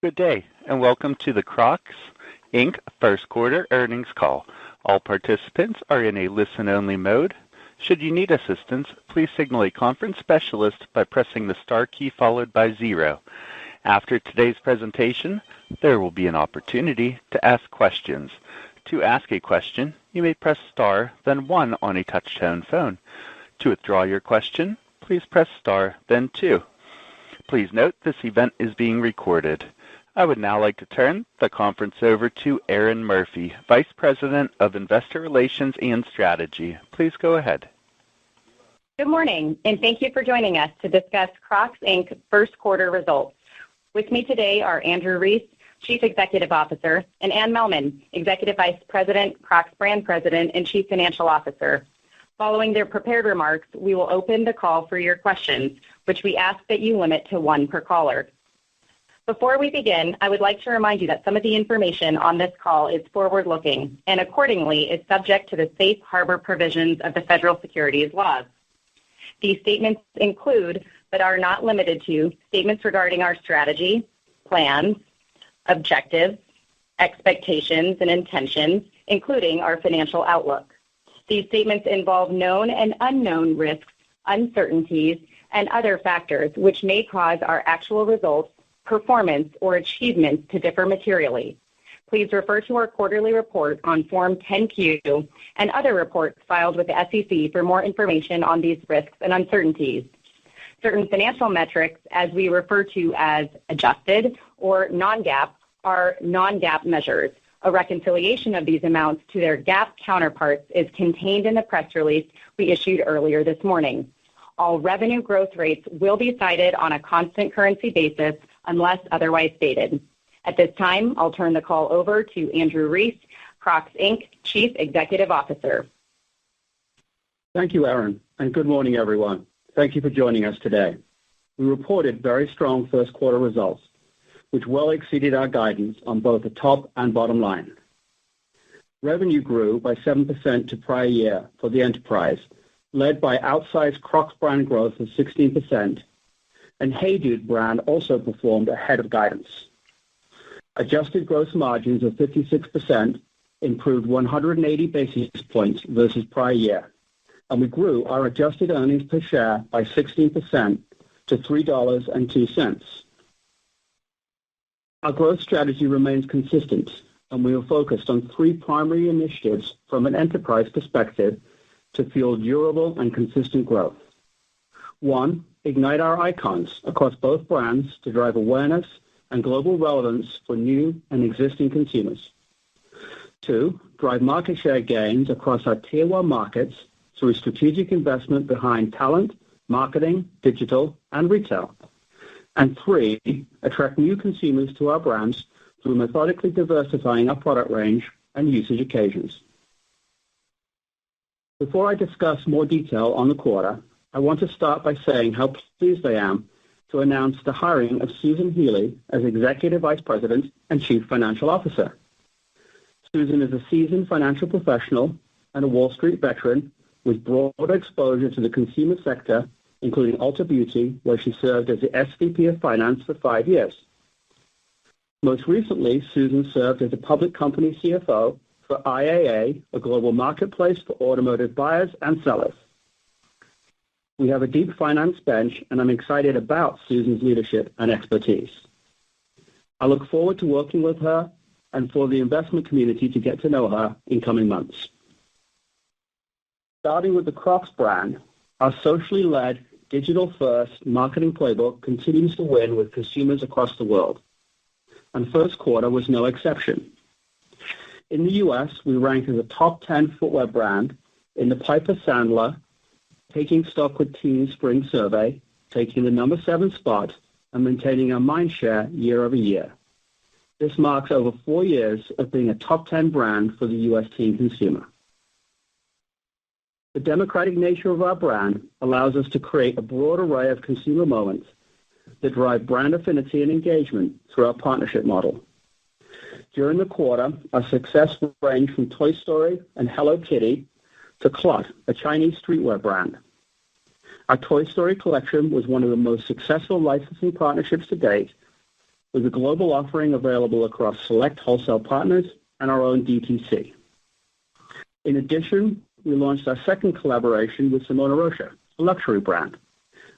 Good day, and welcome to the Crocs, Inc. First Quarter Earnings Call. All participants are in a listen-only mode. Should you need assistance, please signal a conference specialist by pressing the star key followed by 0. After today's presentation, there will be an opportunity to ask questions. To ask a question, you may press star, then 1 on a touch-tone phone. To withdraw your question, please press star, then 2. Please note this event is being recorded. I would now like to turn the conference over to Erin Murphy, Vice President of Investor Relations and Strategy. Please go ahead. Good morning, and thank you for joining us to discuss Crocs, Inc. First Quarter results. With me today are Andrew Rees, Chief Executive Officer, and Anne Mehlman, Executive Vice President, Crocs Brand President, and Chief Financial Officer. Following their prepared remarks, we will open the call for your questions, which we ask that you limit to 1 per caller. Before we begin, I would like to remind you that some of the information on this call is forward-looking and accordingly is subject to the safe harbor provisions of the federal securities laws. These statements include, but are not limited to, statements regarding our strategy, plans, objectives, expectations, and intentions, including our financial outlook. These statements involve known and unknown risks, uncertainties, and other factors which may cause our actual results, performance, or achievements to differ materially. Please refer to our quarterly report on Form 10-Q and other reports filed with the SEC for more information on these risks and uncertainties. Certain financial metrics, as we refer to as adjusted or non-GAAP, are non-GAAP measures. A reconciliation of these amounts to their GAAP counterparts is contained in the press release we issued earlier this morning. All revenue growth rates will be cited on a constant currency basis unless otherwise stated. At this time, I'll turn the call over to Andrew Rees, Crocs, Inc. Chief Executive Officer. Thank you, Erin, and good morning, everyone. Thank you for joining us today. We reported very strong first quarter results, which well exceeded our guidance on both the top and bottom line. Revenue grew by 7% to prior year for the enterprise, led by outsized Crocs brand growth of 16%, and HEYDUDE Brand also performed ahead of guidance. Adjusted gross margins of 56% improved 180 basis points versus prior year, and we grew our adjusted earnings per share by 16% to $3.02. Our growth strategy remains consistent, and we are focused on 3 primary initiatives from an enterprise perspective to fuel durable and consistent growth. 1, ignite our icons across both brands to drive awareness and global relevance for new and existing consumers. 2, drive market share gains across our Tier 1 markets through strategic investment behind talent, marketing, digital, and retail. And 3, attract new consumers to our brands through methodically diversifying our product range and usage occasions. Before I discuss more detail on the quarter, I want to start by saying how pleased I am to announce the hiring of Susan Healy as Executive Vice President and Chief Financial Officer. Susan is a seasoned financial professional and a Wall Street veteran with broad exposure to the consumer sector, including Ulta Beauty, where she served as the SVP of Finance for 5 years. Most recently, Susan served as a public company CFO for IAA, a global marketplace for automotive buyers and sellers. We have a deep finance bench, and I'm excited about Susan's leadership and expertise. I look forward to working with her and for the investment community to get to know her in coming months. Starting with the Crocs brand, our socially led, digital-first marketing playbook continues to win with consumers across the world, and first quarter was no exception. In the U.S., we ranked as a top 10 footwear brand in the Piper Sandler Taking Stock with Teens Spring Survey, taking the number 7 spot and maintaining our mind share year over year. This marks over 4 years of being a top 10 brand for the U.S. teen consumer. The democratic nature of our brand allows us to create a broad array of consumer moments that drive brand affinity and engagement through our partnership model. During the quarter, our success ranged from Toy Story and Hello Kitty to Clot, a Chinese streetwear brand. Our Toy Story collection was one of the most successful licensing partnerships to date, with a global offering available across select wholesale partners and our own DTC. In addition, we launched our second collaboration with Simona Rocha, a luxury brand.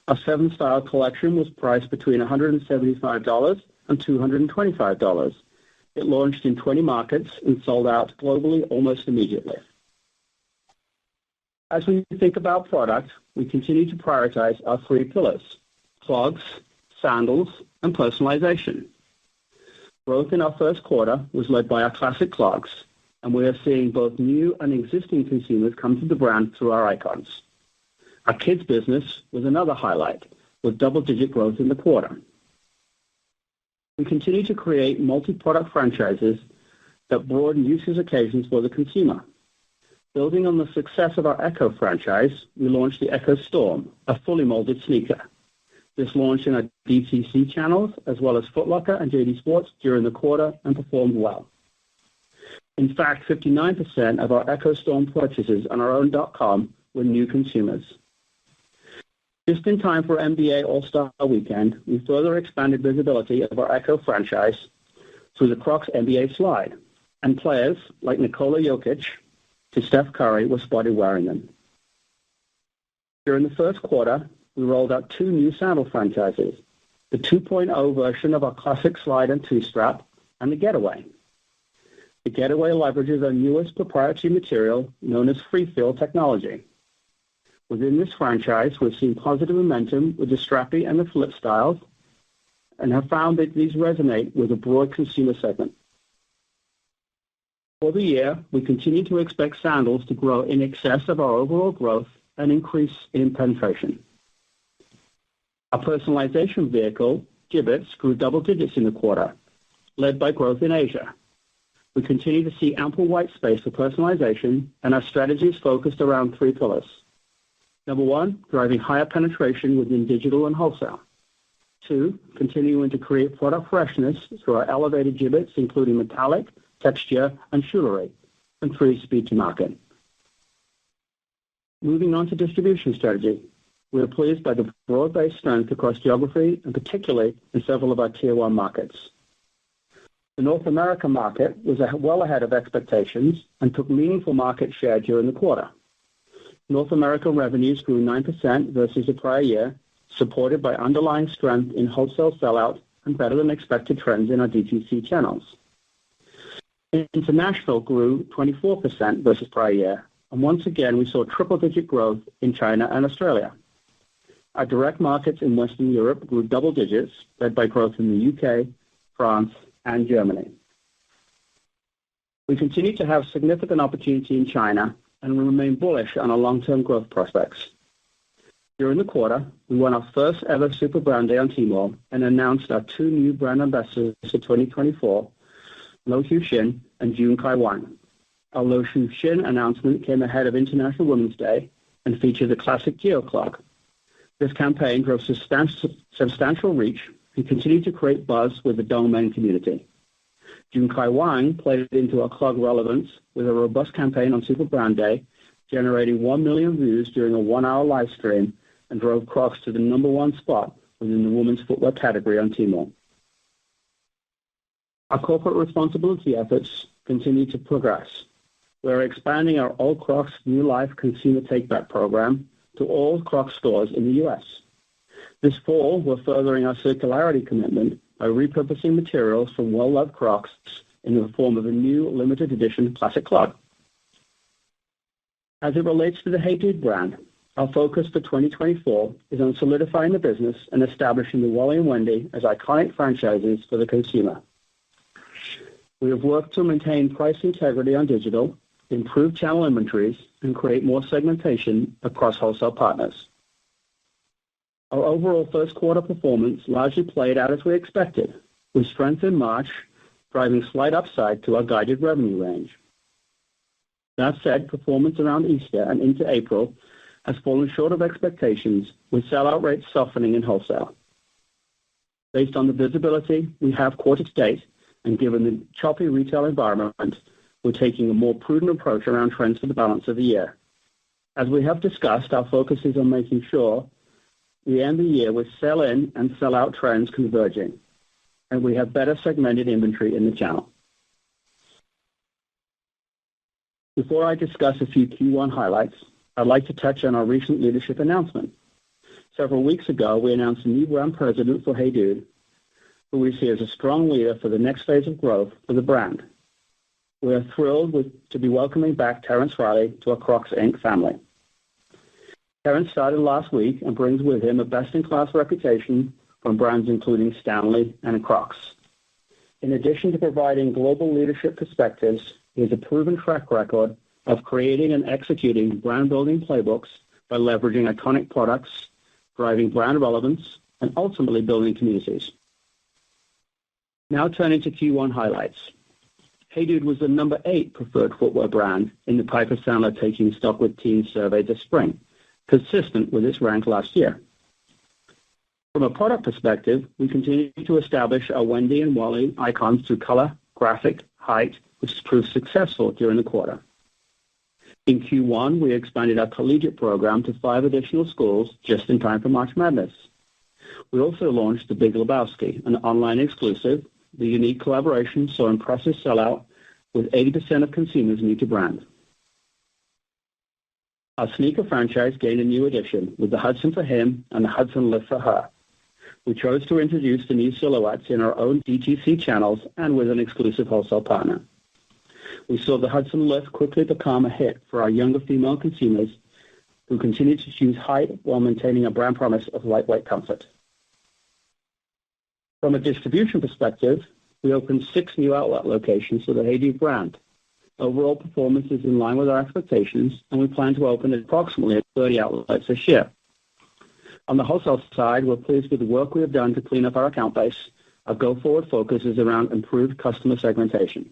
Our 7-style collection was priced between $175 and $225. It launched in 20 markets and sold out globally almost immediately. As we think about product, we continue to prioritize our 3 pillars: clogs, sandals, and personalization. Growth in our first quarter was led by our classic clogs, and we are seeing both new and existing consumers come to the brand through our icons. Our kids business was another highlight, with double-digit growth in the quarter. We continue to create multi-product franchises that broaden usage occasions for the consumer. Building on the success of our Echo franchise, we launched the Echo Storm, a fully molded sneaker. This launched in our DTC channels as well as Foot Locker and JD Sports during the quarter and performed well. In fact, 59% of our Echo Storm purchases on our own .com were new consumers. Just in time for NBA All-Star Weekend, we further expanded visibility of our Echo franchise through the Crocs NBA slide, and players like Nikola Jokic to Steph Curry were spotted wearing them. During the first quarter, we rolled out 2 new sandal franchises, the 2.0 version of our classic slide and 2-strap, and the Getaway. The Getaway leverages our newest proprietary material known as free feel technology. Within this franchise, we've seen positive momentum with the strappy and the flip styles and have found that these resonate with a broad consumer segment. For the year, we continue to expect sandals to grow in excess of our overall growth and increase in penetration. Our personalization vehicle, Jibbitz, grew double digits in the quarter, led by growth in Asia. We continue to see ample white space for personalization, and our strategy is focused around 3 pillars. Number 1, driving higher penetration within digital and wholesale. 2, continuing to create product freshness through our elevated Jibbitz, including metallic, texture, and jewelry. And 3, speed to market. Moving on to distribution strategy. We are pleased by the broad-based strength across geography, and particularly in several of our Tier 1 markets. The North America market was well ahead of expectations and took meaningful market share during the quarter. North America revenues grew 9% versus the prior year, supported by underlying strength in wholesale sellout and better than expected trends in our DTC channels. International grew 24% versus prior year, and once again we saw triple-digit growth in China and Australia. Our direct markets in Western Europe grew double digits, led by growth in the UK, France, and Germany. We continue to have significant opportunity in China and remain bullish on our long-term growth prospects. During the quarter, we won our first ever Super Brand Day on Tmall and announced our 2 new brand ambassadors for 2024, Lo Xiuxin and Jun Kai Wang. Our Lo Xiuxin announcement came ahead of International Women's Day and featured the classic Geo clog. This campaign drove substantial reach and continued to create buzz with the Dongmen community. Jun Kai Wang played into our clog relevance with a robust campaign on Super Brand Day, generating 1 million views during a 1-hour live stream and drove Crocs to the number 1 spot within the women's footwear category on Tmall. Our corporate responsibility efforts continue to progress. We're expanding our Old Crocs New Life consumer take-back program to all Crocs stores in the U.S. This fall, we're furthering our circularity commitment by repurposing materials from well-loved Crocs in the form of a new limited edition classic clog. As it relates to the HEYDUDE brand, our focus for 2024 is on solidifying the business and establishing the Wally and Wendy as iconic franchises for the consumer. We have worked to maintain price integrity on digital, improve channel inventories, and create more segmentation across wholesale partners. Our overall first quarter performance largely played out as we expected, with strength in March driving slight upside to our guided revenue range. That said, performance around Easter and into April has fallen short of expectations, with sellout rates softening in wholesale. Based on the visibility we have quarter to date, and given the choppy retail environment, we're taking a more prudent approach around trends for the balance of the year. As we have discussed, our focus is on making sure we end the year with sell-in and sell-out trends converging. and we have better segmented inventory in the channel. Before I discuss a few Q1 highlights, I'd like to touch on our recent leadership announcement. Several weeks ago, we announced a new brand president for HEYDUDE, who we see as a strong leader for the next phase of growth for the brand. We are thrilled to be welcoming back Terrence Riley to our Crocs Inc. family. Terrence started last week and brings with him a best-in-class reputation from brands including Stanley and Crocs. In addition to providing global leadership perspectives, he has a proven track record of creating and executing brand-building playbooks by leveraging iconic products, driving brand relevance, and ultimately building communities. Now turning to Q1 highlights. HEYDUDE was the number 8 preferred footwear brand in the Piper Sandler Taking Stock with Teens survey this spring, consistent with its rank last year. From a product perspective, we continue to establish our Wendy and Wally icons through color, graphic, height, which has proved successful during the quarter. In Q1, we expanded our collegiate program to 5 additional schools just in time for March Madness. We also launched The Big Lebowski, an online exclusive. The unique collaboration saw impressive sellout, with 80% of consumers new to brand. Our sneaker franchise gained a new addition with the Hudson for him and the Hudson Lift for her. We chose to introduce the new silhouettes in our own DTC channels and with an exclusive wholesale partner. We saw the Hudson Lift quickly become a hit for our younger female consumers who continue to choose height while maintaining a brand promise of lightweight comfort. From a distribution perspective, we opened 6 new outlet locations for the HEYDUDE brand. Overall performance is in line with our expectations, and we plan to open approximately 30 outlets this year. On the wholesale side, we're pleased with the work we have done to clean up our account base. Our go-forward focus is around improved customer segmentation.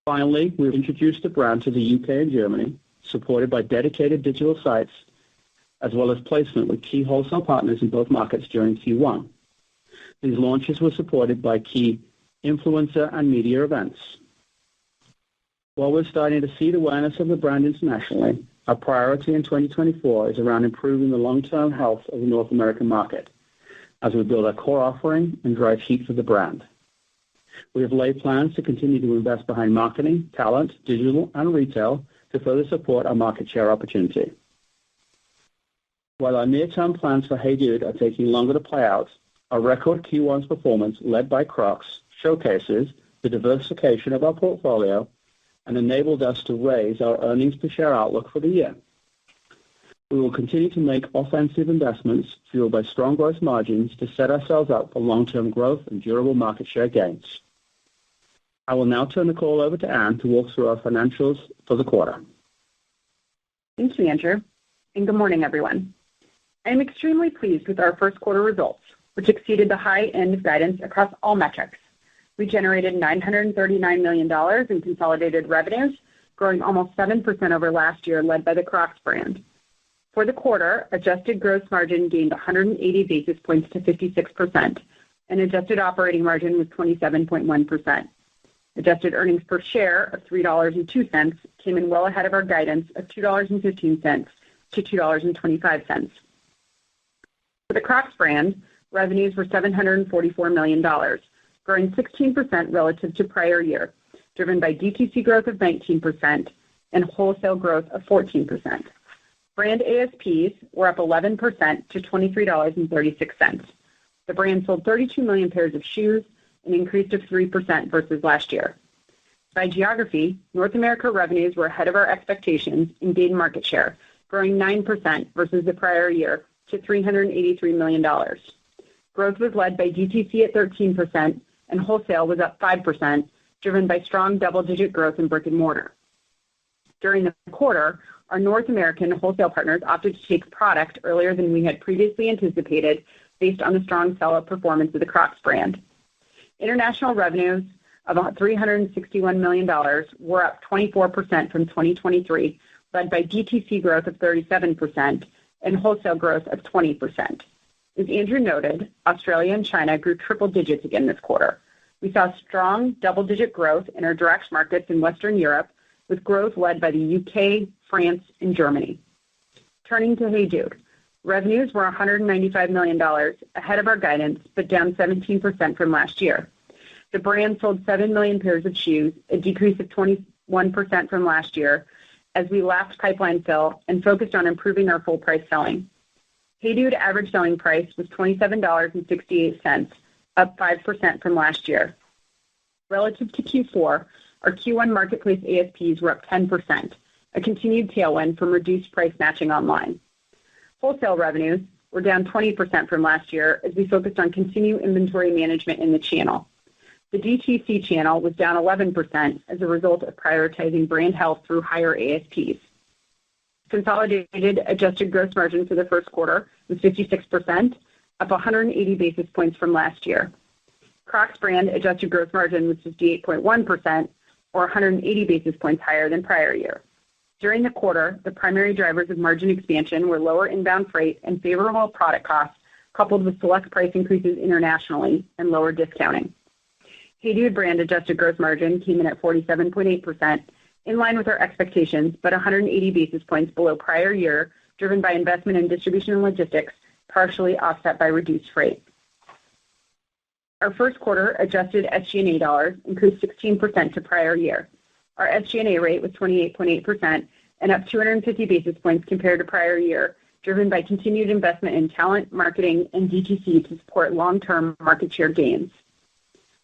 Finally, we've introduced the brand to the UK and Germany, supported by dedicated digital sites, as well as placement with key wholesale partners in both markets during Q1. These launches were supported by key influencer and media events. While we're starting to see the awareness of the brand internationally, our priority in 2024 is around improving the long-term health of the North American market as we build our core offering and drive heat for the brand. We have laid plans to continue to invest behind marketing, talent, digital, and retail to further support our market share opportunity. While our near-term plans for HEYDUDE are taking longer to play out, our record Q1's performance, led by Crocs, showcases the diversification of our portfolio and enabled us to raise our earnings per share outlook for the year. We will continue to make offensive investments fueled by strong gross margins to set ourselves up for long-term growth and durable market share gains. I will now turn the call over to Anne to walk through our financials for the quarter. Thank you, Andrew, and good morning, everyone. I am extremely pleased with our first quarter results, which exceeded the high end of guidance across all metrics. We generated $939 million in consolidated revenues, growing almost 7% over last year, led by the Crocs brand. For the quarter, adjusted gross margin gained 180 basis points to 56%, and adjusted operating margin was 27.1%. Adjusted earnings per share of $3.02 came in well ahead of our guidance of $2.15 to $2.25. For the Crocs brand, revenues were $744 million, growing 16% relative to prior year, driven by DTC growth of 19% and wholesale growth of 14%. Brand ASPs were up 11% to $23.36. The brand sold 32 million pairs of shoes, an increase of 3% versus last year. By geography, North America revenues were ahead of our expectations and gained market share, growing 9% versus the prior year to $383 million. Growth was led by DTC at 13%, and wholesale was up 5%, driven by strong double-digit growth in brick and mortar. During the quarter, our North American wholesale partners opted to take product earlier than we had previously anticipated based on the strong sell-out performance of the Crocs brand. International revenues of $361 million were up 24% from 2023, led by DTC growth of 37% and wholesale growth of 20%. As Andrew noted, Australia and China grew triple digits again this quarter. We saw strong double-digit growth in our direct markets in Western Europe, with growth led by the UK, France, and Germany. Turning to HEYDUDE, Revenues were $195 million, ahead of our guidance, but down 17% from last year. The brand sold 7 million pairs of shoes, a decrease of 21% from last year, as we lapped pipeline fill and focused on improving our full price selling. HEYDUDE average selling price was $27.68, up 5% from last year. Relative to Q4, our Q1 marketplace ASPs were up 10%, a continued tailwind from reduced price matching online. Wholesale revenues were down 20% from last year as we focused on continued inventory management in the channel. The DTC channel was down 11% as a result of prioritizing brand health through higher ASPs. Consolidated adjusted gross margin for the first quarter was 56%, up 180 basis points from last year. Crocs brand adjusted gross margin was 58.1%, or 180 basis points higher than prior year. During the quarter, the primary drivers of margin expansion were lower inbound freight and favorable product costs, coupled with select price increases internationally and lower discounting. HEYDUDE brand adjusted gross margin came in at 47.8%, in line with our expectations, but 180 basis points below prior year, driven by investment in distribution and logistics, partially offset by reduced freight. Our first quarter adjusted SG&A dollars increased 16% to prior year. Our SG&A rate was 28.8% and up 250 basis points compared to prior year, driven by continued investment in talent, marketing, and DTC to support long-term market share gains.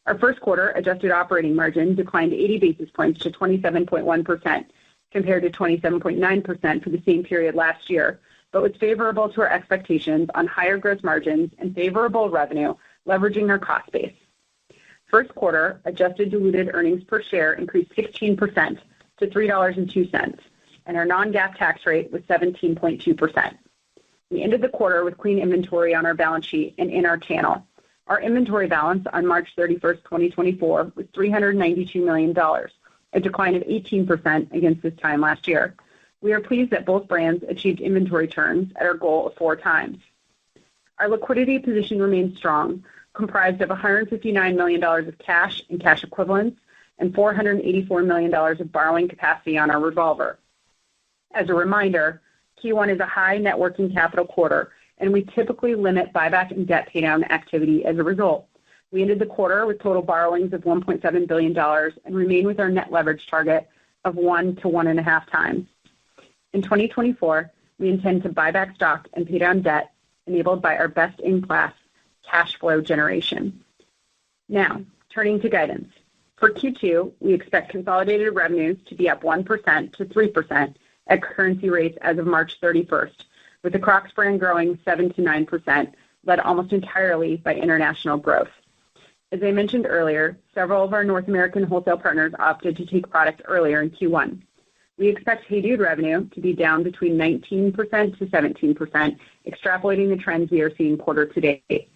Our first quarter adjusted operating margin declined 80 basis points to 27.1%, compared to 27.9% for the same period last year, but was favorable to our expectations on higher gross margins and favorable revenue, leveraging our cost base. First quarter adjusted diluted earnings per share increased 16% to $3.02, and our non-GAAP tax rate was 17.2%. We ended the quarter with clean inventory on our balance sheet and in our channel. Our inventory balance on March 31st, 2024 was $392 million, a decline of 18% against this time last year. We are pleased that both brands achieved inventory turns at our goal of 4 times. Our liquidity position remains strong, comprised of $159 million of cash and cash equivalents and $484 million of borrowing capacity on our revolver. As a reminder, Q1 is a high net working capital quarter, and we typically limit buyback and debt paydown activity as a result. We ended the quarter with total borrowings of $1.7 billion and remain with our net leverage target of 1 to 1.5 times. In 2024, we intend to buy back stock and pay down debt, enabled by our best-in-class cash flow generation. Now, turning to guidance. For Q2, we expect consolidated revenues to be up 1% to 3% at currency rates as of March 31st, with the Crocs brand growing 7 to 9%, led almost entirely by international growth. As I mentioned earlier, several of our North American wholesale partners opted to take product earlier in Q1. We expect HEYDUDE revenue to be down between 19% to 17%, extrapolating the trends we are seeing quarter to date.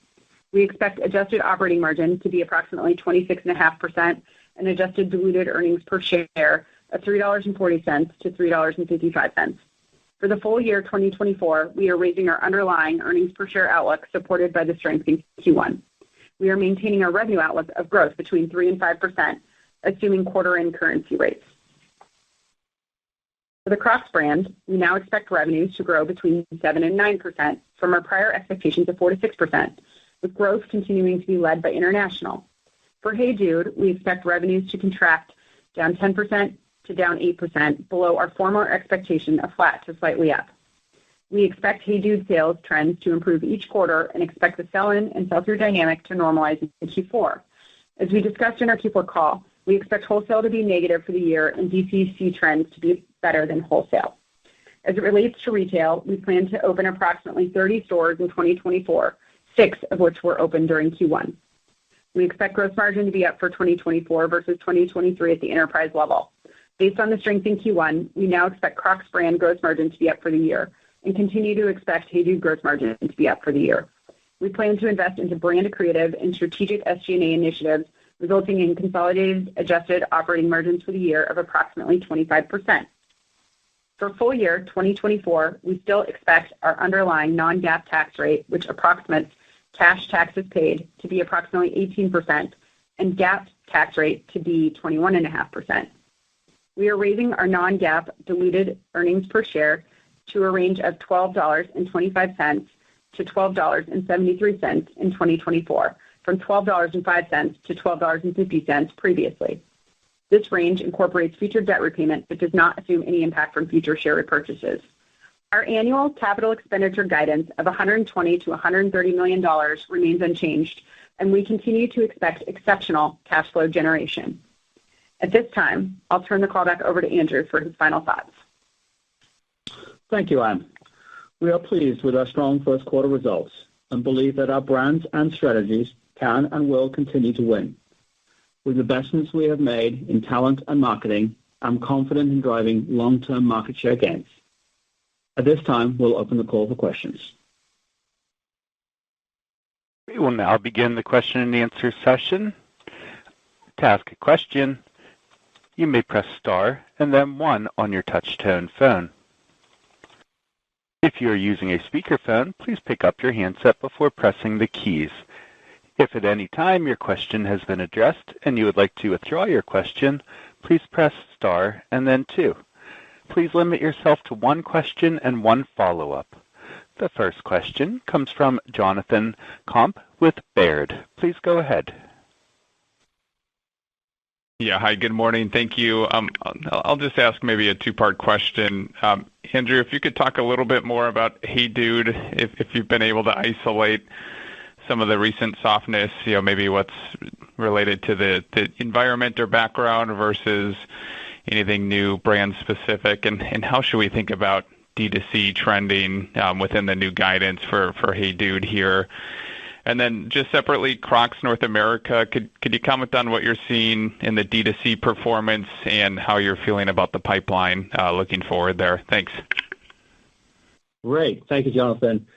We expect adjusted operating margin to be approximately 26.5% and adjusted diluted earnings per share of $3.40 to $3.55. For the full year 2024, we are raising our underlying earnings per share outlook, supported by the strength in Q1. We are maintaining our revenue outlook of growth between 3% and 5%, assuming quarter-end currency rates. For the Crocs brand, we now expect revenues to grow between 7% and 9% from our prior expectations of 4% to 6%, with growth continuing to be led by international. For HEYDUDE, we expect revenues to contract down 10% to down 8%, below our former expectation of flat to slightly up. We expect HEYDUDE sales trends to improve each quarter and expect the sell-in and sell-through dynamic to normalize in Q4. As we discussed in our Q4 call, we expect wholesale to be negative for the year and DTC trends to be better than wholesale. As it relates to retail, we plan to open approximately 30 stores in 2024, 6 of which were opened during Q1. We expect gross margin to be up for 2024 versus 2023 at the enterprise level. Based on the strength in Q1, we now expect Crocs brand gross margin to be up for the year and continue to expect HEYDUDE gross margin to be up for the year. We plan to invest into brand creative and strategic SG&A initiatives, resulting in consolidated adjusted operating margins for the year of approximately 25%. For full year 2024, we still expect our underlying non-GAAP tax rate, which approximates cash taxes paid, to be approximately 18% and GAAP tax rate to be 21.5%. We are raising our non-GAAP diluted earnings per share to a range of $12.25 to $12.73 in 2024, from $12.05 to $12.50 previously. This range incorporates future debt repayment but does not assume any impact from future share repurchases. Our annual capital expenditure guidance of $120 to $130 million remains unchanged, and we continue to expect exceptional cash flow generation. At this time, I'll turn the call back over to Andrew for his final thoughts. Thank you, Anne. We are pleased with our strong first quarter results and believe that our brands and strategies can and will continue to win. With the investments we have made in talent and marketing, I'm confident in driving long-term market share gains. At this time, we'll open the call for questions. We will now begin the question and answer session. To ask a question, you may press star and then 1 on your touch-tone phone. If you are using a speakerphone, please pick up your handset before pressing the keys. If at any time your question has been addressed and you would like to withdraw your question, please press star and then 2. Please limit yourself to 1 question and 1 follow-up. The first question comes from Jonathan Komp with Baird. Please go ahead. Yeah, hi, good morning. Thank you. I'll just ask maybe a 2-part question. Andrew, if you could talk a little bit more about HEYDUDE, if you've been able to isolate some of the recent softness, maybe what's related to the environment or background versus anything new brand specific, and how should we think about D2C trending within the new guidance for HEYDUDE here? And then just separately, Crocs North America, could you comment on what you're seeing in the D2C performance and how you're feeling about the pipeline looking forward there? Thanks. Great. Thank you, Jonathan.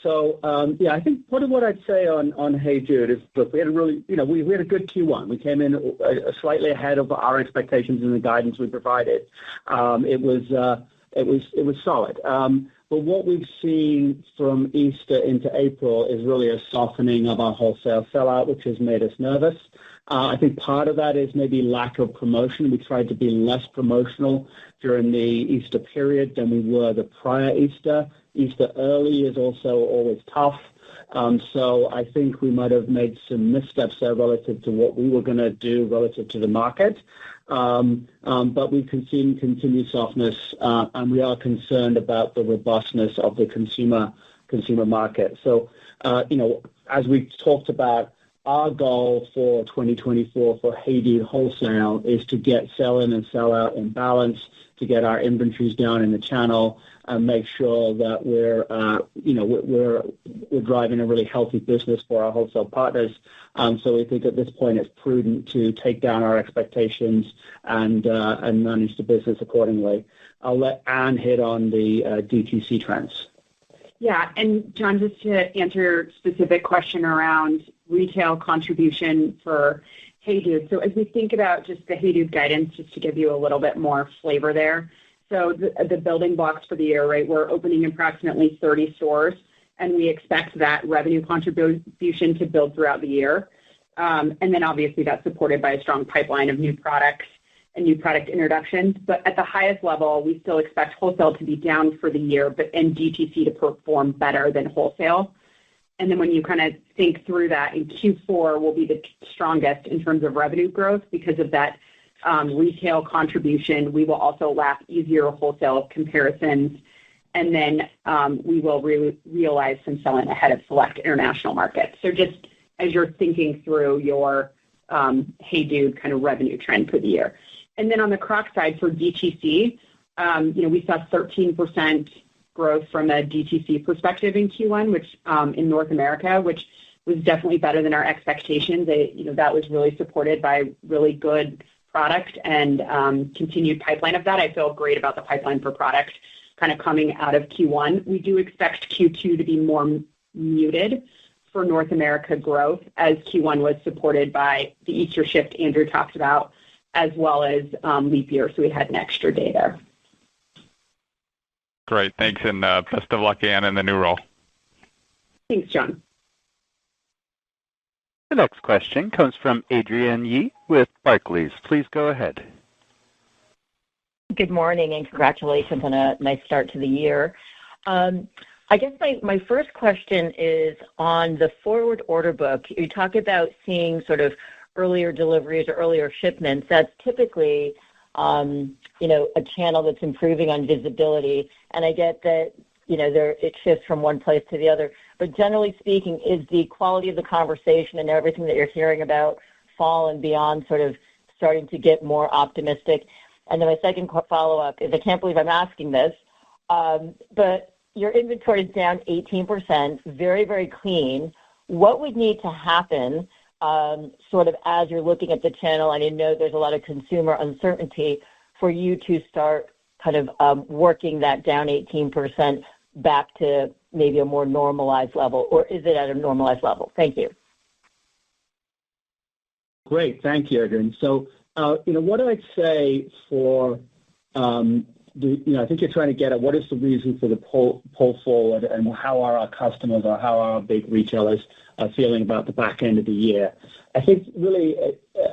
So, I think part of what I'd say on HEYDUDE is, look, we had a really, we had a good Q1. We came in slightly ahead of our expectations in the guidance we provided. It was solid. But what we've seen from Easter into April is really a softening of our wholesale sellout, which has made us nervous. I think part of that is maybe lack of promotion. We tried to be less promotional during the Easter period than we were the prior Easter. Easter early is also always tough. So I think we might have made some missteps there relative to what we were going to do relative to the market. But we've seen continued softness, and we are concerned about the robustness of the consumer market. So, as we talked about, our goal for 2024 for HEYDUDE wholesale is to get sell-in and sell-out in balance, to get our inventories down in the channel, and make sure that we're driving a really healthy business for our wholesale partners. So we think at this point it's prudent to take down our expectations and manage the business accordingly. I'll let Anne hit on the DTC trends. Yeah, and John, just to answer your specific question around retail contribution for HEYDUDE. So as we think about just the HEYDUDE guidance, just to give you a little bit more flavor there. So the building blocks for the year, right, we're opening approximately 30 stores, and we expect that revenue contribution to build throughout the year. And then obviously that's supported by a strong pipeline of new products and new product introductions. But at the highest level, we still expect wholesale to be down for the year, and DTC to perform better than wholesale. And then when you kind of think through that, in Q4 will be the strongest in terms of revenue growth because of that retail contribution. We will also lap easier wholesale comparisons, and then we will realize some selling ahead of select international markets. So just as you're thinking through your HEYDUDE kind of revenue trend for the year. And then on the Crocs side for DTC, we saw 13% growth from a DTC perspective in Q1, which in North America, which was definitely better than our expectations. That was really supported by really good product and continued pipeline of that. I feel great about the pipeline for product kind of coming out of Q1. We do expect Q2 to be more muted for North America growth, as Q1 was supported by the Easter shift Andrew talked about, as well as leap year, so we had an extra day there. Great, thanks, and best of luck, Anne, in the new role. Thanks, John. The next question comes from Adrienne Yih with Barclays. Please go ahead. Good morning, and congratulations on a nice start to the year. I guess my first question is on the forward order book. You talk about seeing sort of earlier deliveries or earlier shipments. That's typically, a channel that's improving on visibility. And I get that, it shifts from one place to the other. But generally speaking, is the quality of the conversation and everything that you're hearing about fall and beyond sort of starting to get more optimistic? And then my second follow-up is, I can't believe I'm asking this, but your inventory is down 18%, very, very clean. What would need to happen sort of as you're looking at the channel, and you know there's a lot of consumer uncertainty, for you to start kind of working that down 18% back to maybe a more normalized level, or is it at a normalized level? Thank you. Great. Thank you, Adrienne. So, what I'd say for I think you're trying to get at what is the reason for the pull forward, and how are our customers or how are our big retailers feeling about the back end of the year. I think really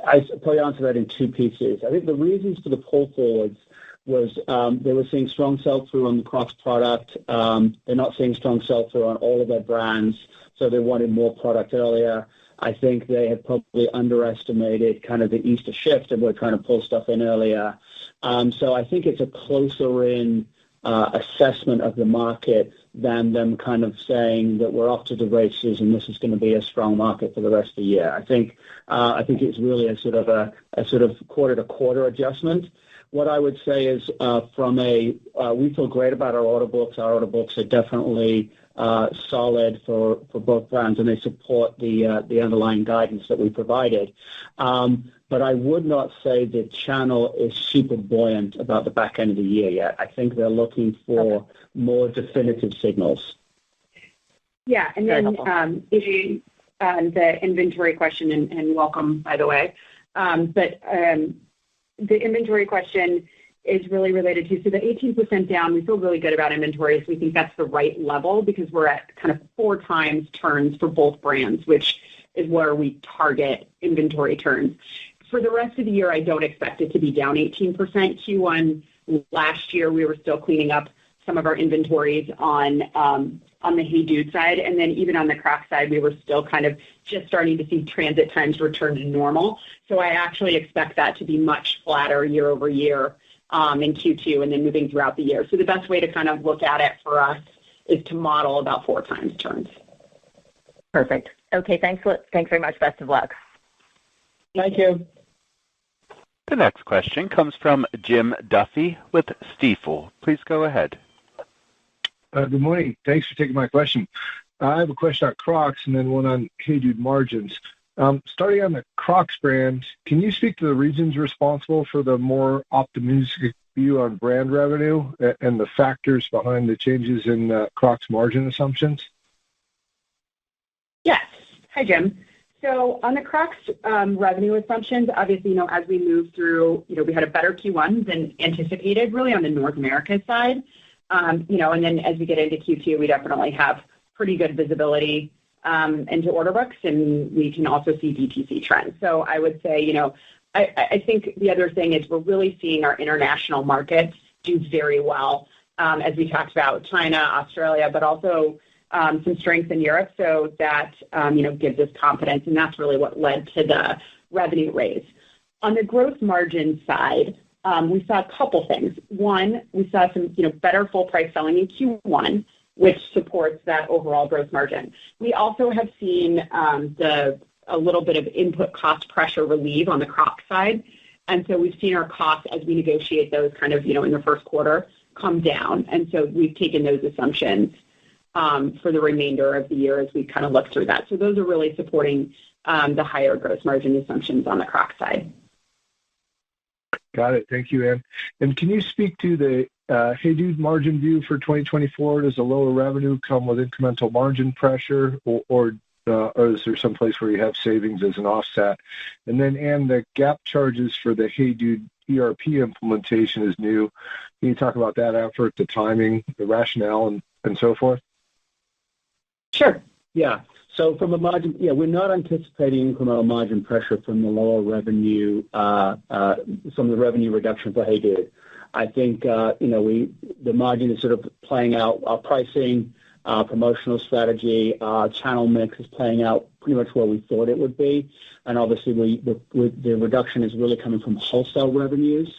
I probably answer that in two pieces. I think the reasons for the pull forwards was they were seeing strong sell-through on the Crocs product. They're not seeing strong sell-through on all of their brands, so they wanted more product earlier. I think they had probably underestimated kind of the Easter shift, and were trying to pull stuff in earlier. So I think it's a closer in assessment of the market than them kind of saying that we're off to the races and this is going to be a strong market for the rest of the year. I think it's really a sort of quarter-to-quarter adjustment. What I would say is we feel great about our order books. Our order books are definitely solid for both brands, and they support the underlying guidance that we provided. But I would not say the channel is super buoyant about the back end of the year yet. I think they're looking for more definitive signals. Yeah, and then Adrienne, the inventory question, and welcome, by the way. But the inventory question is really related to, so the 18% down, we feel really good about inventories. We think that's the right level because we're at kind of 4 times turns for both brands, which is where we target inventory turns. For the rest of the year, I don't expect it to be down 18%. Q1 last year, we were still cleaning up some of our inventories on the HEYDUDE side, and then even on the Crocs side, we were still kind of just starting to see transit times return to normal. So I actually expect that to be much flatter year over year in Q2, and then moving throughout the year. So the best way to kind of look at it for us is to model about 4 times turns. Perfect. Okay, thanks very much. Best of luck. Thank you. The next question comes from Jim Duffy with Stifel. Please go ahead. Good morning. Thanks for taking my question. I have a question on Crocs and then one on HEYDUDE margins. Starting on the Crocs brand, can you speak to the regions responsible for the more optimistic view on brand revenue and the factors behind the changes in Crocs margin assumptions? Yes. Hi, Jim. So on the Crocs revenue assumptions, obviously, as we move through, we had a better Q1 than anticipated, really on the North America side. And then as we get into Q2, we definitely have pretty good visibility into order books, and we can also see DTC trends. So I would say, I think the other thing is we're really seeing our international markets do very well, as we talked about China, Australia, but also some strength in Europe. So that, gives us confidence, and that's really what led to the revenue raise. On the gross margin side, we saw a couple things. One, we saw some, better full price selling in Q1, which supports that overall gross margin. We also have seen a little bit of input cost pressure relieve on the Crocs side. And so we've seen our costs as we negotiate those kind of, in the first quarter come down. And so we've taken those assumptions for the remainder of the year as we kind of look through that. So those are really supporting the higher gross margin assumptions on the Crocs side. Got it. Thank you, Anne. And can you speak to the HEYDUDE margin view for 2024? Does the lower revenue come with incremental margin pressure, or is there some place where you have savings as an offset? And then, Anne, the gap charges for the HEYDUDE ERP implementation is new. Can you talk about that effort, the timing, the rationale, and so forth? Sure. Yeah. So from a margin, we're not anticipating incremental margin pressure from the lower revenue, some of the revenue reduction for HEYDUDE. I think, the margin is sort of playing out. Our pricing, our promotional strategy, our channel mix is playing out pretty much where we thought it would be. And obviously, the reduction is really coming from wholesale revenues.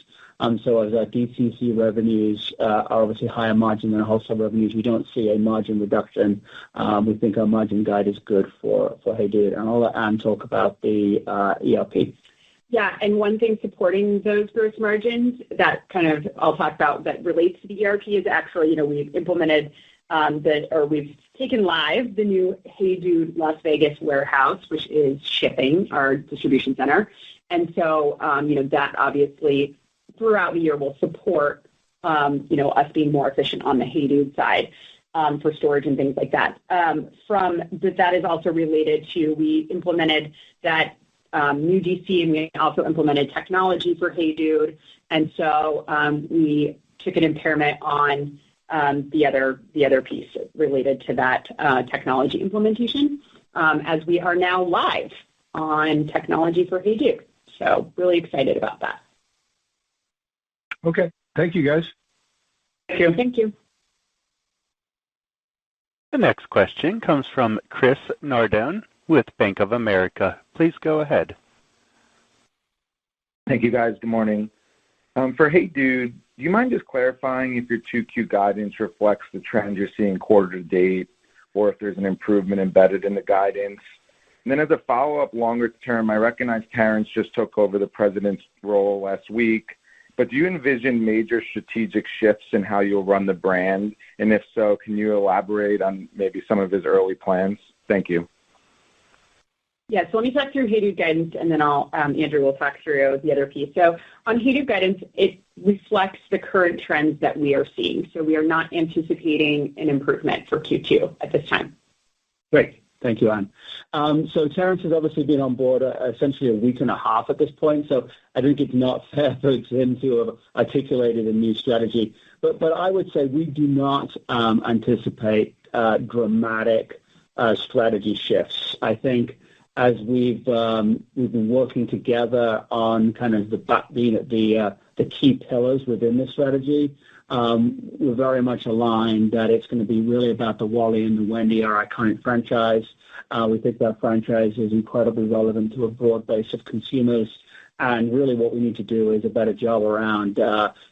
So as our DTC revenues are obviously higher margin than wholesale revenues, we don't see a margin reduction. We think our margin guide is good for HEYDUDE. And I'll let Anne talk about the ERP. Yeah, and one thing supporting those gross margins that kind of I'll talk about that relates to the ERP is actually, we've implemented we've taken live the new HEYDUDE Las Vegas warehouse, which is shipping our distribution center. And so, that obviously throughout the year will support, us being more efficient on the HEYDUDE side for storage and things like that. That is also related to we implemented that new DC, and we also implemented technology for HEYDUDE. And so we took an impairment on the other piece related to that technology implementation, as we are now live on technology for HEYDUDE. So really excited about that. Okay. Thank you, guys. Thank you. Thank you. The next question comes from Chris Nardone with Bank of America. Please go ahead. Thank you, guys. Good morning. For HEYDUDE, do you mind just clarifying if your 2Q guidance reflects the trends you're seeing quarter to date, or if there's an improvement embedded in the guidance? And then as a follow-up, longer term, I recognize Terrence just took over the president's role last week, but do you envision major strategic shifts in how you'll run the brand? And if so, can you elaborate on maybe some of his early plans? Thank you. Yeah, so let me talk through HEYDUDE guidance, and then Andrew will talk through the other piece. So on HEYDUDE guidance, it reflects the current trends that we are seeing. So we are not anticipating an improvement for Q2 at this time. Great. Thank you, Anne. So Terrence has obviously been on board essentially a week and a half at this point, so I think it's not fair for him to have articulated a new strategy. But I would say we do not anticipate dramatic strategy shifts. I think as we've been working together on kind of the key pillars within the strategy, we're very much aligned that it's going to be really about the Wally and the Wendy, our iconic franchise. We think that franchise is incredibly relevant to a broad base of consumers. And really what we need to do is a better job around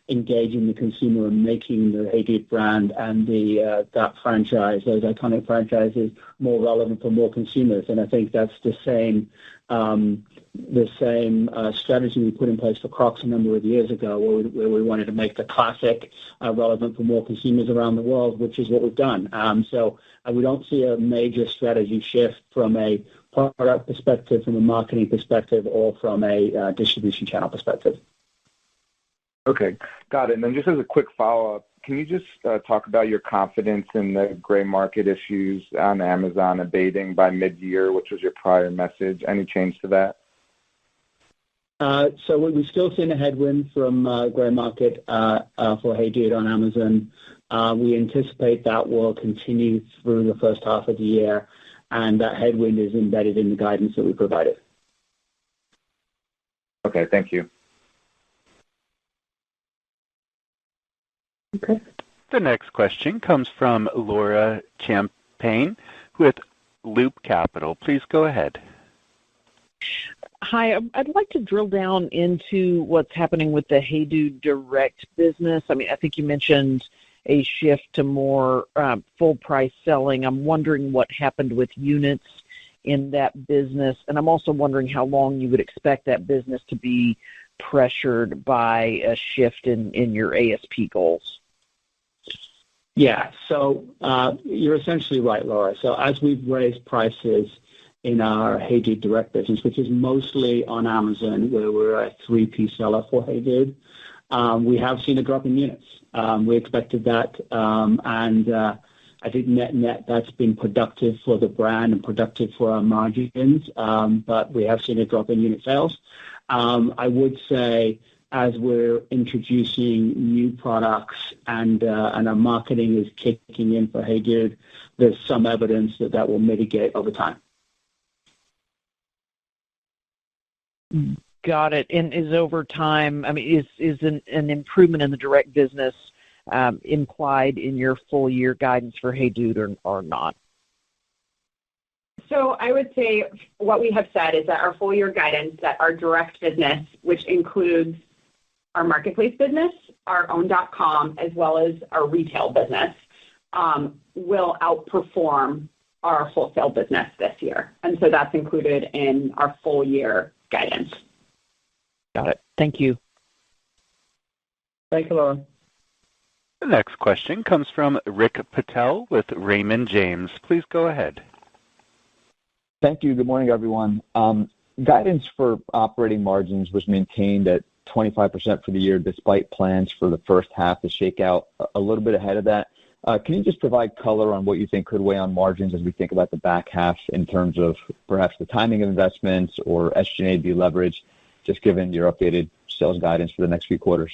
engaging the consumer and making the HEYDUDE brand and that franchise, those iconic franchises, more relevant for more consumers. And I think that's the same strategy we put in place for Crocs a number of years ago, where we wanted to make the classic relevant for more consumers around the world, which is what we've done. So we don't see a major strategy shift from a product perspective, from a marketing perspective, or from a distribution channel perspective. Okay, got it. And then just as a quick follow-up, can you just talk about your confidence in the gray market issues on Amazon abating by mid-year, which was your prior message? Any change to that? So we're still seeing a headwind from gray market for HEYDUDE on Amazon. We anticipate that will continue through the first half of the year, and that headwind is embedded in the guidance that we provided. Okay, thank you. Okay. The next question comes from Laura Champagne with Loop Capital. Please go ahead. Hi, I'd like to drill down into what's happening with the HEYDUDE direct business. I mean, I think you mentioned a shift to more full price selling. I'm wondering what happened with units in that business, and I'm also wondering how long you would expect that business to be pressured by a shift in your ASP goals. Yeah, so you're essentially right, Laura. So as we've raised prices in our HEYDUDE direct business, which is mostly on Amazon, where we're a 3P seller for HEYDUDE, we have seen a drop in units. We expected that, and I think net that's been productive for the brand and productive for our margins, but we have seen a drop in unit sales. I would say as we're introducing new products and our marketing is kicking in for HEYDUDE, there's some evidence that will mitigate over time. Got it. And is over time, I mean, is an improvement in the direct business implied in your full year guidance for HEYDUDE or not? So I would say what we have said is that our full year guidance, that our direct business, which includes our marketplace business, our own.com, as well as our retail business, will outperform our wholesale business this year. And so that's included in our full year guidance. Got it. Thank you. Thank you, Laura. The next question comes from Rick Patel with Raymond James. Please go ahead. Thank you. Good morning, everyone. Guidance for operating margins was maintained at 25% for the year, despite plans for the first half to shake out a little bit ahead of that. Can you just provide color on what you think could weigh on margins as we think about the back half in terms of perhaps the timing of investments or SG&A deleverage, just given your updated sales guidance for the next few quarters?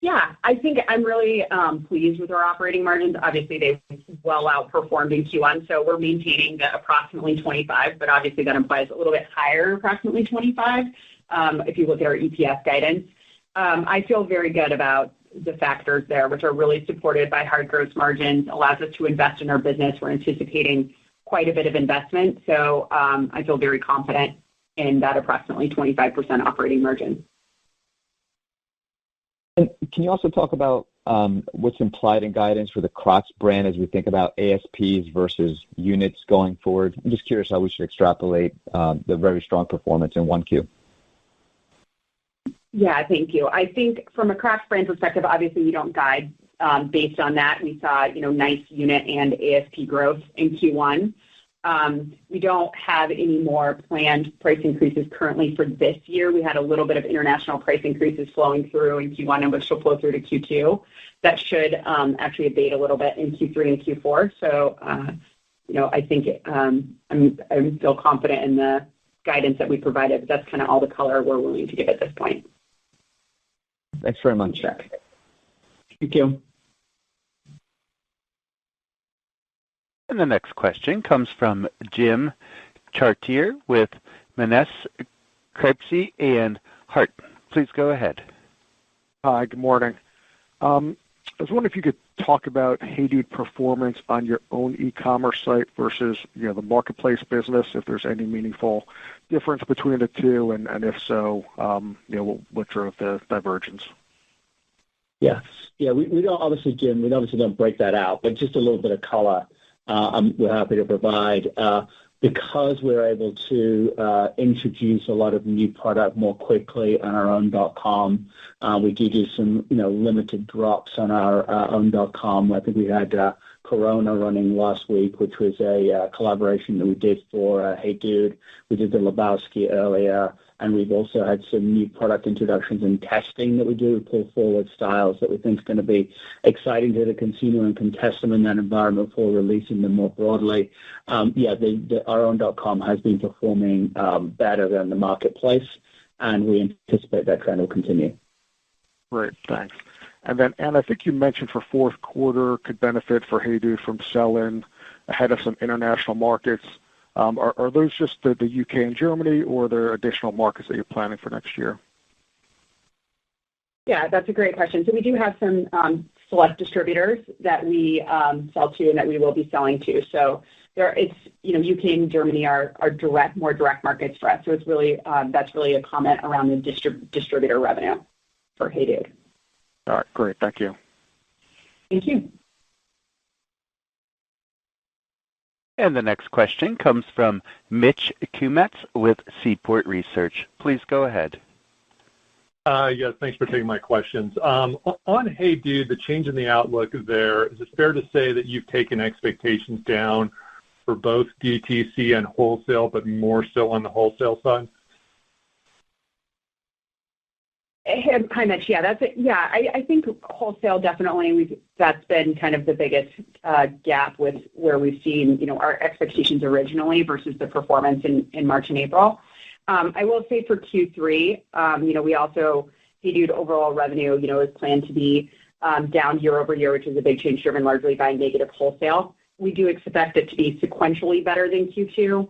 Yeah, I think I'm really pleased with our operating margins. Obviously, they've well outperformed in Q1, so we're maintaining the approximately 25, but obviously that implies a little bit higher, approximately 25, if you look at our EPS guidance. I feel very good about the factors there, which are really supported by hard gross margins, allows us to invest in our business. We're anticipating quite a bit of investment, so I feel very confident in that approximately 25% operating margin. And can you also talk about what's implied in guidance for the Crocs brand as we think about ASPs versus units going forward? I'm just curious how we should extrapolate the very strong performance in 1Q. Yeah, thank you. I think from a Crocs brand perspective, obviously we don't guide based on that. We saw, nice unit and ASP growth in Q1. We don't have any more planned price increases currently for this year. We had a little bit of international price increases flowing through in Q1, and which will flow through to Q2. That should actually abate a little bit in Q3 and Q4. So, I think I feel confident in the guidance that we provided. But that's kind of all the color we're willing to give at this point. Thanks very much. Sure. Thank you. And the next question comes from Jim Chartier with Monness, Crespi and Hart. Please go ahead. Hi, good morning. I was wondering if you could talk about HEYDUDE performance on your own e-commerce site versus, the marketplace business, if there's any meaningful difference between the two, and if so, what drove the divergence? Yes. Yeah, we don't obviously, Jim, we obviously don't break that out, but just a little bit of color we're happy to provide. Because we're able to introduce a lot of new product more quickly on our own.com, we do some, limited drops on our own.com. I think we had Corona running last week, which was a collaboration that we did for HEYDUDE. We did the Lebowski earlier, and we've also had some new product introductions and testing that we do, pull forward styles that we think is going to be exciting to the consumer and can test them in that environment before releasing them more broadly. Our own.com has been performing better than the marketplace, and we anticipate that trend will continue. Great, thanks. And then, Anne, I think you mentioned for fourth quarter could benefit for HEYDUDE from sell-in ahead of some international markets. Are those just the UK and Germany, or are there additional markets that you're planning for next year? Yeah, that's a great question. So we do have some select distributors that we sell to and that we will be selling to. So it's UK and Germany are more direct markets for us. So it's really that's really a comment around the distributor revenue for HEYDUDE. All right, great. Thank you. Thank you. And the next question comes from Mitch Kummetz with Seaport Research. Please go ahead. Yes, thanks for taking my questions. On HEYDUDE, the change in the outlook there, is it fair to say that you've taken expectations down for both DTC and wholesale, but more so on the wholesale side? Hi, Mitch. Yeah, that's it. Yeah, I think wholesale definitely that's been kind of the biggest gap with where we've seen our expectations originally versus the performance in March and April. I will say for Q3, we also HEYDUDE overall revenue is planned to be down year over year, which is a big change driven largely by negative wholesale. We do expect it to be sequentially better than Q2.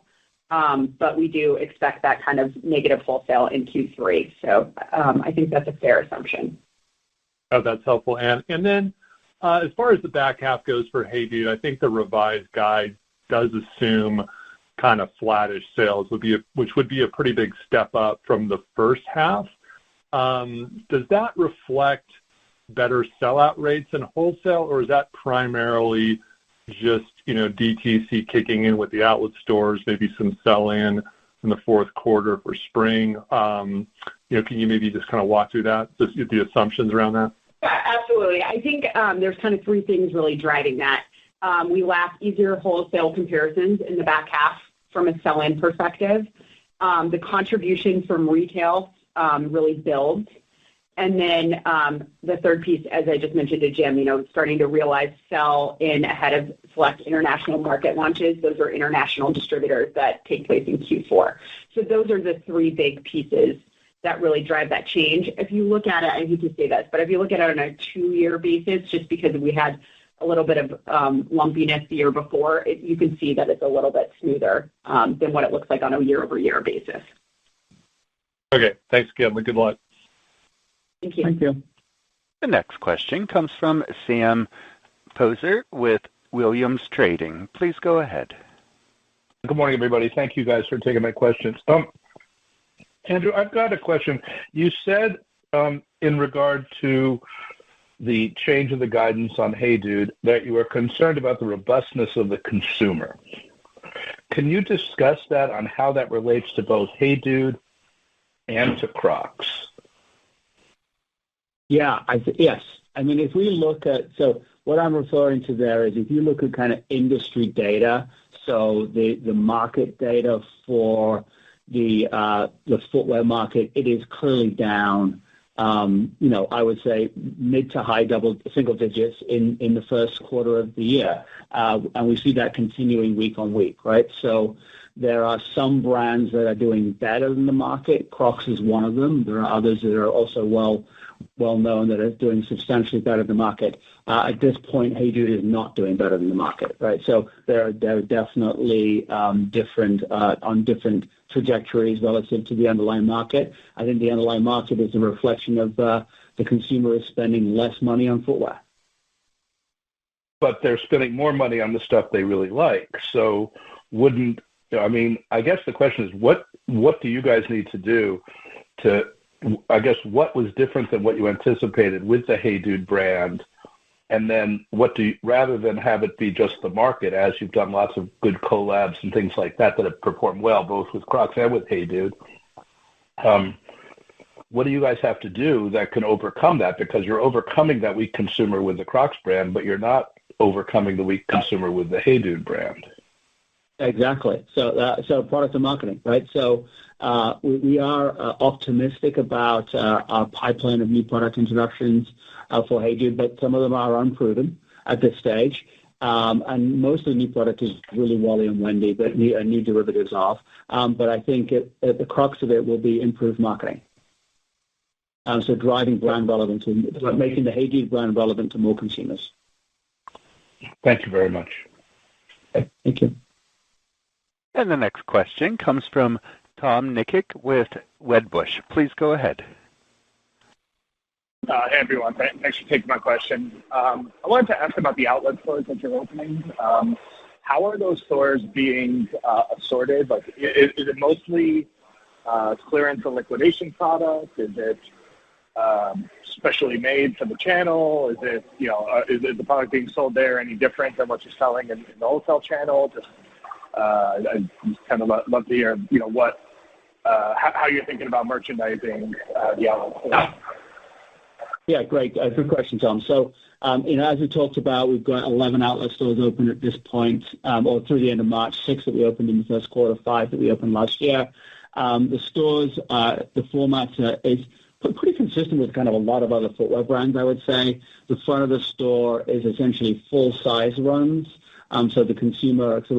but we do expect that kind of negative wholesale in Q3. So I think that's a fair assumption. Oh, that's helpful, Anne. And then as far as the back half goes for HEYDUDE, I think the revised guide does assume kind of flattish sales, which would be a pretty big step up from the first half. Does that reflect better sellout rates in wholesale, or is that primarily just, DTC kicking in with the outlet stores, maybe some sell-in in the fourth quarter for spring? Can you maybe just kind of walk through that, the assumptions around that? Absolutely. I think there's kind of three things really driving that. We lack easier wholesale comparisons in the back half from a sell-in perspective. The contribution from retail really builds. And then the third piece, as I just mentioned to Jim, starting to realize sell-in ahead of select international market launches. Those are international distributors that take place in Q4. So those are the three big pieces that really drive that change. If you look at it, I hate to say this, but if you look at it on a 2-year basis, just because we had a little bit of lumpiness the year before, you can see that it's a little bit smoother than what it looks like on a year-over-year basis. Okay, thanks again. Good luck. Thank you. Thank you. The next question comes from Sam Poser with Williams Trading. Please go ahead. Good morning, everybody. Thank you guys for taking my questions. Andrew, I've got a question. You said in regard to the change of the guidance on HEYDUDE that you were concerned about the robustness of the consumer. Can you discuss that on how that relates to both HEYDUDE and to Crocs? Yeah, yes. I mean, if we look at, so what I'm referring to there is if you look at kind of industry data, so the market data for the footwear market, it is clearly down, I would say mid to high single digits in the first quarter of the year. And we see that continuing week on week, right? So there are some brands that are doing better than the market. Crocs is one of them. There are others that are also well known that are doing substantially better than the market. At this point, HEYDUDE is not doing better than the market, right? So they're definitely different on different trajectories relative to the underlying market. I think the underlying market is a reflection of the consumer is spending less money on footwear. But they're spending more money on the stuff they really like. So I guess the question is, what do you guys need to do to, I guess, what was different than what you anticipated with the HEYDUDE brand? And then rather than have it be just the market, as you've done lots of good collabs and things like that have performed well, both with Crocs and with HEYDUDE, what do you guys have to do that can overcome that? Because you're overcoming that weak consumer with the Crocs brand, but you're not overcoming the weak consumer with the HEYDUDE brand. Exactly. So product and marketing, right? So we are optimistic about our pipeline of new product introductions for HEYDUDE, but some of them are unproven at this stage. And most of the new product is really Wally and Wendy, but new derivatives of. But I think the crux of it will be improved marketing. So driving brand relevance and making the HEYDUDE brand relevant to more consumers. Thank you very much. Okay, thank you. And the next question comes from Tom Nikic with Wedbush. Please go ahead. Hey, everyone. Thanks for taking my question. I wanted to ask about the outlet stores that you're opening. How are those stores being assorted? Like, is it mostly clearance and liquidation product? Is it specially made for the channel? Is it, is the product being sold there any different than what you're selling in the wholesale channel? I just kind of love to hear, how you're thinking about merchandising the outlet stores. Yeah, great. Good question, Tom. So, as we talked about, we've got 11 outlet stores open at this point, or through the end of March, 6 that we opened in the first quarter, 5 that we opened last year. The stores, the format is pretty consistent with kind of a lot of other footwear brands, I would say. The front of the store is essentially full-size runs. So we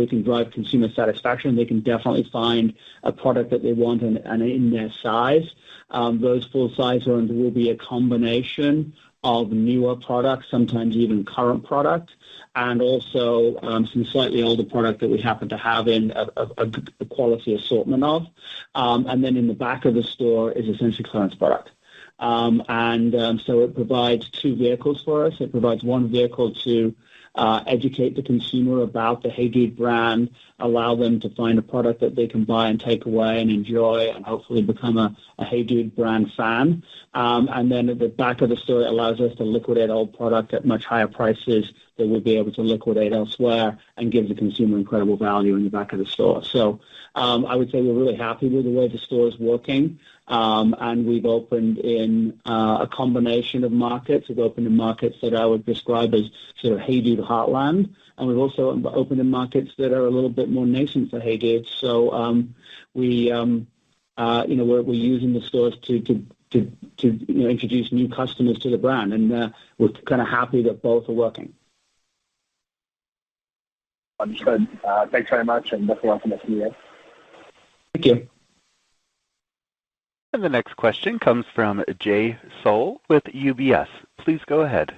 can drive consumer satisfaction. They can definitely find a product that they want and in their size. Those full-size runs will be a combination of newer products, sometimes even current product, and also some slightly older product that we happen to have in a quality assortment of. And then in the back of the store is essentially clearance product. So it provides two vehicles for us. It provides one vehicle to educate the consumer about the HEYDUDE brand, allow them to find a product that they can buy and take away and enjoy and hopefully become a HEYDUDE brand fan. And then at the back of the store, it allows us to liquidate old product at much higher prices that we'll be able to liquidate elsewhere and give the consumer incredible value in the back of the store. So I would say we're really happy with the way the store is working. And we've opened in a combination of markets. We've opened in markets that I would describe as sort of HEYDUDE heartland, and we've also opened in markets that are a little bit more nascent for HEYDUDE. So we're using the stores to introduce new customers to the brand, and we're kind of happy that both are working. Understood. Thanks very much, and best of luck in the year. Thank you. And the next question comes from Jay Sole with UBS. Please go ahead.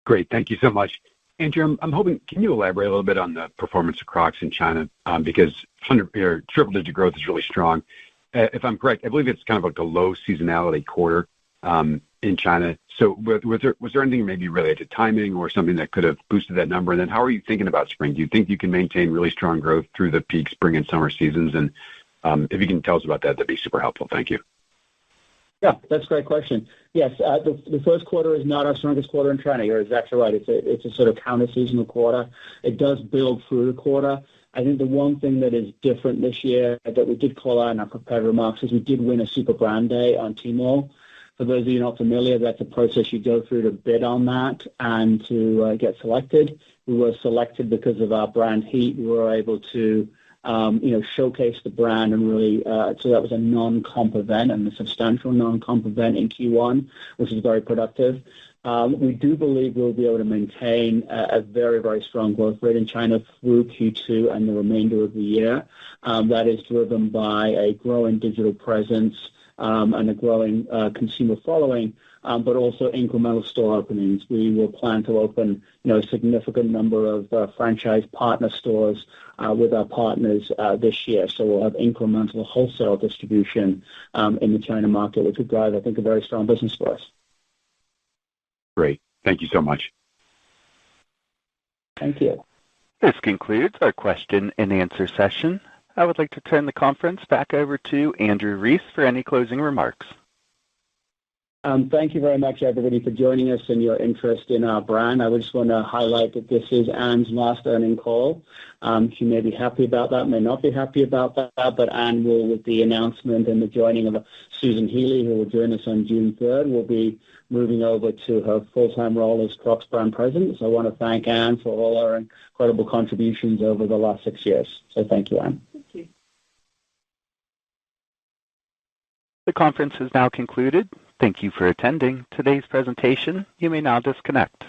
Great. Thank you so much. Andrew, I'm hoping, can you elaborate a little bit on the performance of Crocs in China? Because triple-digit growth is really strong. If I'm correct, I believe it's kind of like a low seasonality quarter in China. So was there anything maybe related to timing or something that could have boosted that number? And then how are you thinking about spring? Do you think you can maintain really strong growth through the peak spring and summer seasons? And if you can tell us about that, that'd be super helpful. Thank you. Yeah, that's a great question. Yes, the first quarter is not our strongest quarter in China. You're exactly right. It's a sort of counter-seasonal quarter. It does build through the quarter. I think the one thing that is different this year that we did call out in our prepared remarks is we did win a Super Brand Day on Tmall. For those of you not familiar, that's a process you go through to bid on that and to get selected. We were selected because of our brand heat. We were able to showcase the brand and really, so that was a non-comp event and a substantial non-comp event in Q1, which is very productive. We do believe we'll be able to maintain a very, very strong growth rate in China through Q2 and the remainder of the year. That is driven by a growing digital presence and a growing consumer following, but also incremental store openings. We will plan to open a significant number of franchise partner stores with our partners this year. So we'll have incremental wholesale distribution in the China market, which would drive, I think, a very strong business for us. Great. Thank you so much. Thank you. This concludes our question and answer session. I would like to turn the conference back over to Andrew Rees for any closing remarks. Thank you very much, everybody, for joining us and your interest in our brand. I just want to highlight that this is Anne's last earnings call. She may be happy about that, may not be happy about that, but Anne will, with the announcement and the joining of Susan Healy, who will join us on June 3rd, will be moving over to her full-time role as Crocs brand president. So I want to thank Anne for all her incredible contributions over the last 6 years. So thank you, Anne. Thank you. The conference is now concluded. Thank you for attending today's presentation. You may now disconnect.